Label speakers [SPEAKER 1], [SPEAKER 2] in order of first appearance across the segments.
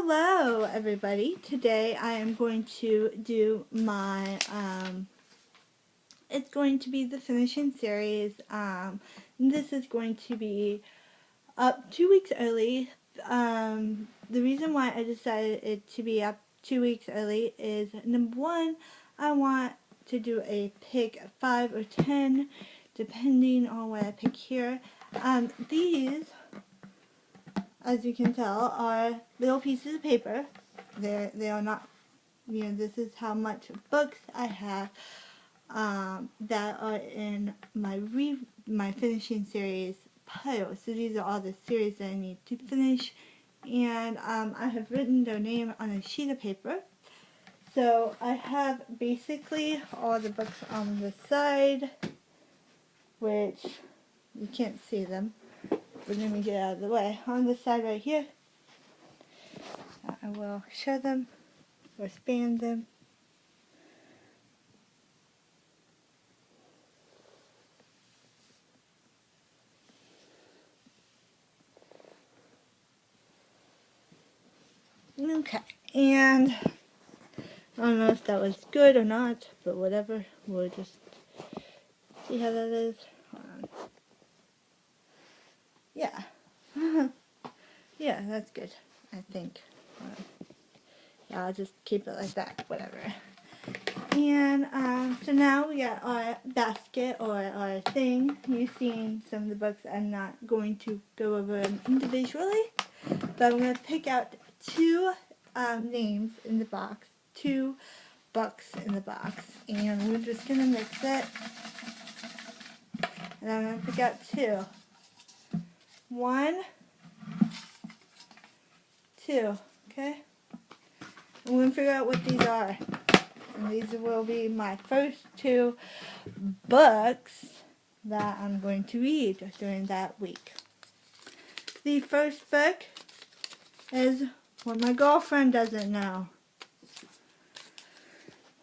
[SPEAKER 1] Hello everybody. Today I am going to do my, it's going to be the finishing series. This is going to be up 2 weeks early. The reason why I decided it to be up 2 weeks early is, number one, I want to do a pick 5 or 10, depending on what I pick here. These, as you can tell, are little pieces of paper. They are not, this is how much books I have that are in my finishing series pile. So these are all the series that I need to finish, and I have written their name on a sheet of paper. So I have basically all the books on the side, which you can't see them. But let me get out of the way. On the side right here, I will show them or span them. Okay, and I don't know if that was good or not, but whatever. We'll just see how that is. Hold on. Yeah. Yeah, that's good, I think. Yeah, I'll just keep it like that, whatever. And so now we got our basket or our thing. You've seen some of the books. I'm not going to go over them individually, but I'm going to pick out two names in the box, two books in the box, and we're just going to mix it. And I'm going to pick out two. 1, 2, okay? I'm going to figure out what these are. And these will be my first two books that I'm going to read during that week. The first book is What My Girlfriend Doesn't Know.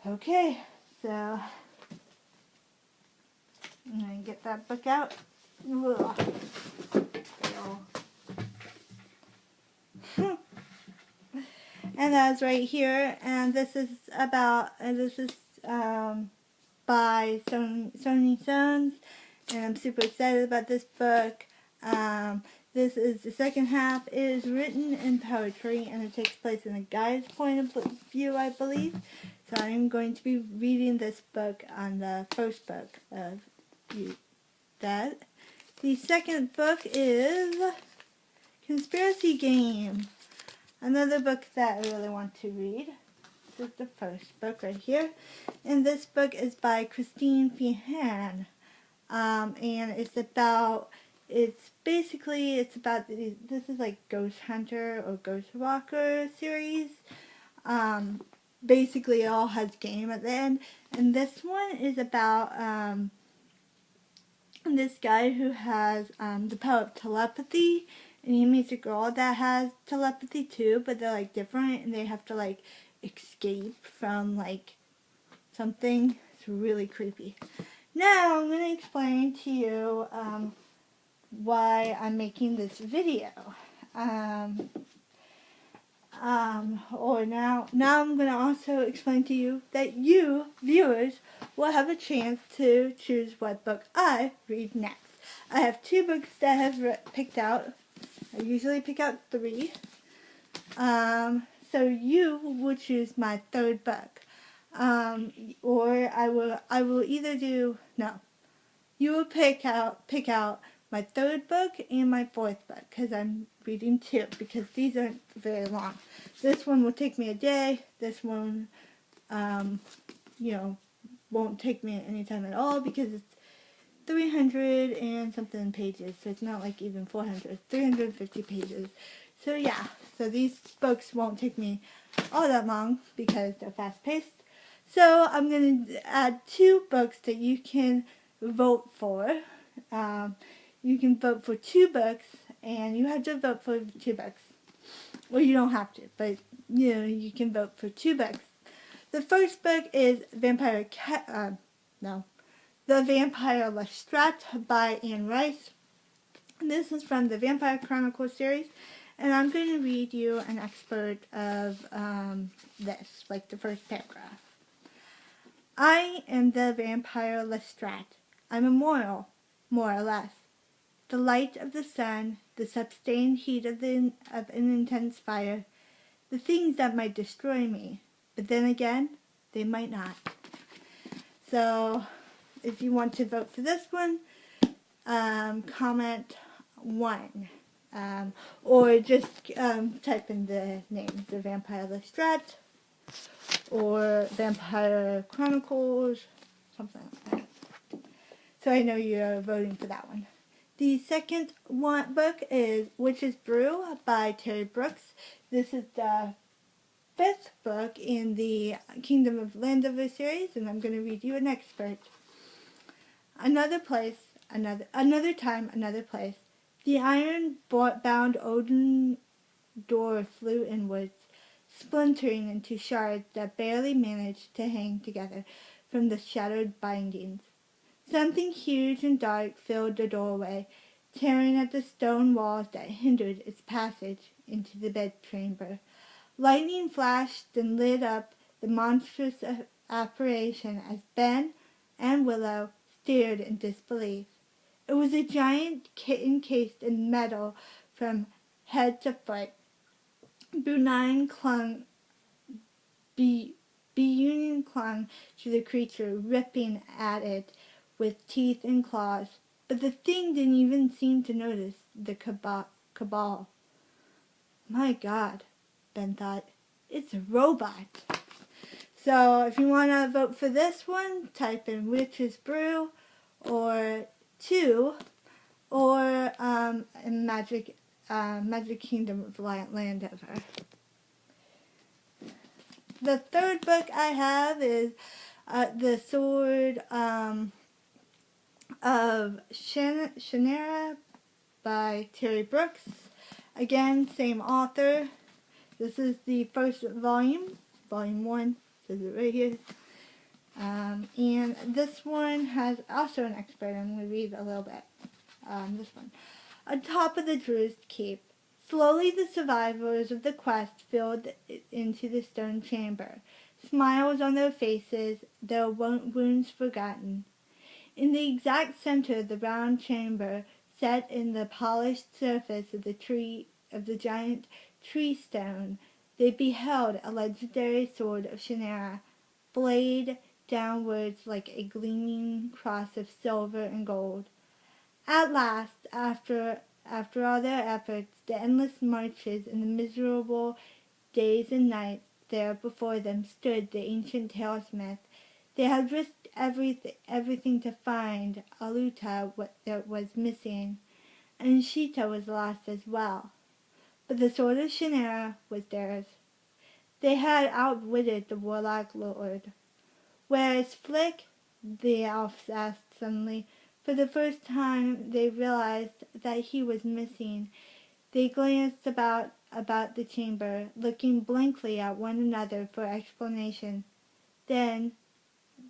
[SPEAKER 1] Okay, so I'm going to get that book out. Ugh. And that's right here, and this is about, by Sony Sons, and I'm super excited about this book. This is the second half. It is written in poetry, and it takes place in a guy's point of view, I believe. So I'm going to be reading this book on the first book of that. The second book is Conspiracy Game. Another book that I really want to read. This is the first book right here. And this book is by Christine Feehan. And it's about, this is like Ghost Hunter or Ghost Walker series. Basically it all has game at the end. And this one is about this guy who has the power of telepathy. And he meets a girl that has telepathy too, but they're like different, and they have to like escape from like something. It's really creepy. Now I'm going to explain to you why I'm making this video. Now I'm going to also explain to you that you, viewers, will have a chance to choose what book I read next. I have two books that I have picked out. I usually pick out 3. So you will choose my third book. Or I will either do, no. You will pick out my third book and my fourth book, because I'm reading 2, because these aren't very long. This one will take me a day. This one, won't take me any time at all, because it's 300 and something pages, so it's not like even 400, 350 pages. So yeah, so these books won't take me all that long because they're fast paced. So I'm going to add 2 books that you can vote for. You can vote for 2 books, and you have to vote for 2 books. Well, you don't have to, but you can vote for 2 books. The first book is The Vampire Lestat by Anne Rice. And this is from the Vampire Chronicles series. And I'm going to read you an excerpt of this, like the first paragraph. I am the vampire Lestat. I'm immortal, more or less. The light of the sun, the sustained heat of an intense fire, the things that might destroy me. But then again, they might not. So, if you want to vote for this one, comment 1. Or just type in the name, The Vampire Lestat, or Vampire Chronicles, something like that. So I know you're voting for that one. The second book is Witch's Brew by Terry Brooks. This is the 5th book in the Kingdom of Landover series, and I'm going to read you an excerpt. Another place, another time, another place. The iron-bound Odin door flew inwards, splintering into shards that barely managed to hang together from the shattered bindings. Something huge and dark filled the doorway, tearing at the stone walls that hindered its passage into the bedchamber. Lightning flashed and lit up the monstrous apparition as Ben and Willow stared in disbelief. It was a giant encased in metal from head to foot. Bunyan clung to the creature, ripping at it with teeth and claws. But the thing didn't even seem to notice the cabal. My God, Ben thought, it's a robot. So if you want to vote for this one, type in Witch's Brew, or 2, or Magic Kingdom of Landover. The third book I have is The Sword of Shannara by Terry Brooks. Again, same author. This is the first volume, volume 1, says it right here. And this one has also an expert. I'm going to read a little bit. This one. Atop of the Druid's Keep, slowly the survivors of the quest filed into the stone chamber, smiles on their faces, their wounds forgotten. In the exact center of the round chamber, set in the polished surface of the giant tree stone, they beheld a legendary sword of Shannara, blade downwards like a gleaming cross of silver and gold. At last, after all their efforts, the endless marches and the miserable days and nights, there before them stood the ancient talesmith. They had risked everything to find Aluta that was missing, and Sheeta was lost as well. But the sword of Shannara was theirs. They had outwitted the warlock lord. "Where is Flick?" the elves asked suddenly. For the first time they realized that he was missing. They glanced about the chamber, looking blankly at one another for explanation. Then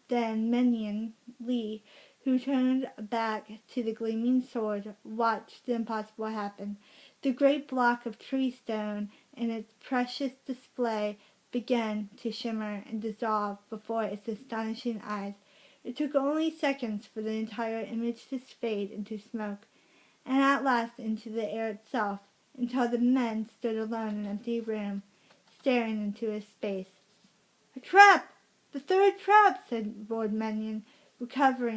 [SPEAKER 1] Menyon Lee, who turned back to the gleaming sword, watched the impossible happen. The great block of tree stone in its precious display began to shimmer and dissolve before its astonishing eyes. It took only seconds for the entire image to fade into smoke, and at last into the air itself, until the men stood alone in an empty room, staring into a space. "A trap! The third trap!" said Lord Menyon, recovering